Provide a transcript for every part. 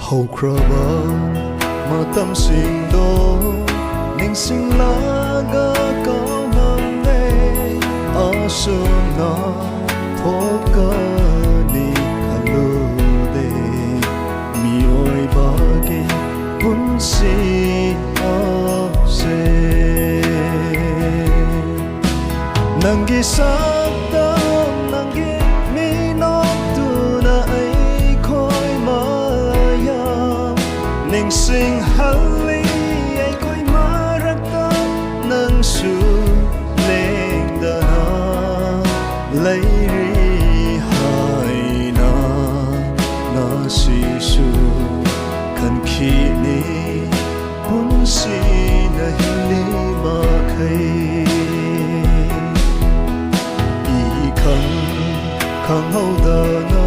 haukraba matamsingdo ningsinglaga kaumamne asuna thokani khalude mioibage punsi ase nangi sakta nangi minotuna ai khoi maya ningsing hali ai khoi marata nang su leng da lấy ri hai na na si su kan khi ni hun si na hili ma khai khang hau da na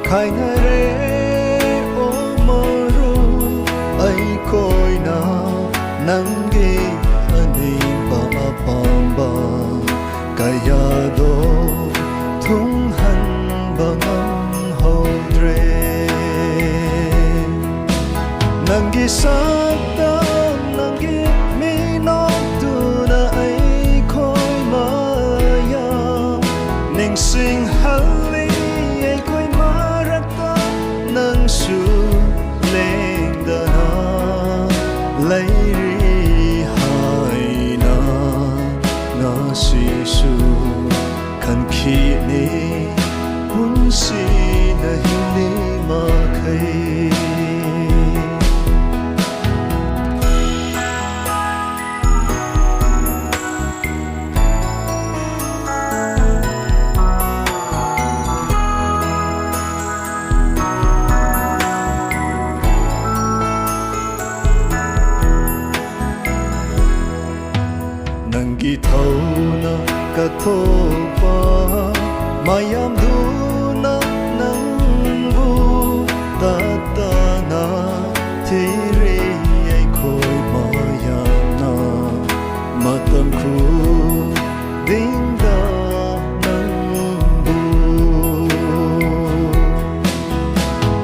khai na re o maru ai koi na nang ge ani ba pam ba kaya do thung han ba ngam hau dre nang gi sa ta nang gi mi no tu na ai khoi ma ya ning sing hali ai khoi ma ra ta nang su leng da na lai ri hai na na si su kan khi ni hun si na hili ma khai nangi thau na ka tho pa mayam du na nang bu ta ta na thi re ai khoi mayam na matam khu ding da nang bu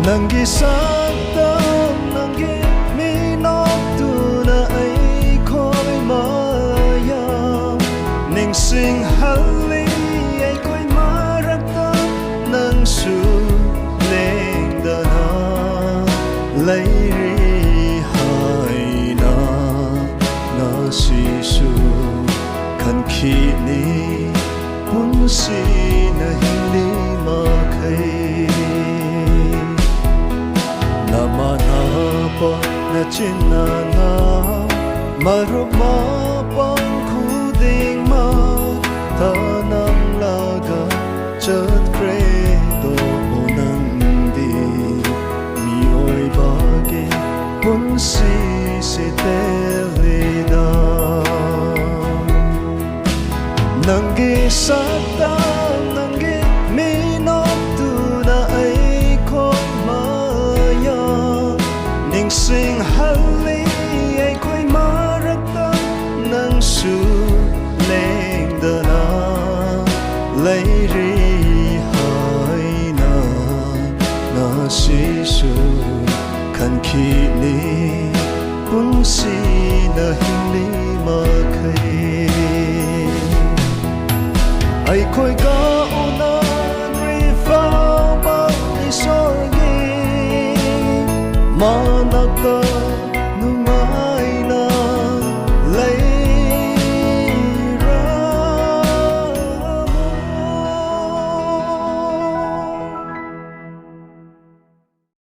nangi sa ta nangi mi no tu na ai khoi ma ning sing hali ai khoi marata nang su leng da na lai ri hai na na si su kan khi ni hun si na hili ma khai na ma na pa na chin na na maru ma pa ding ma ta nam laga chat credo nang di mi oi bage hun si se telida nangi sata nangi mi no tu na ai khoi ma ya ning sing hali ai khoi ma ra ta nang su leng da na lai ri hai na na si su kan khi ni hun si na hili ma khai ai khoi ga ona ri fa ba ni so ye ma na ka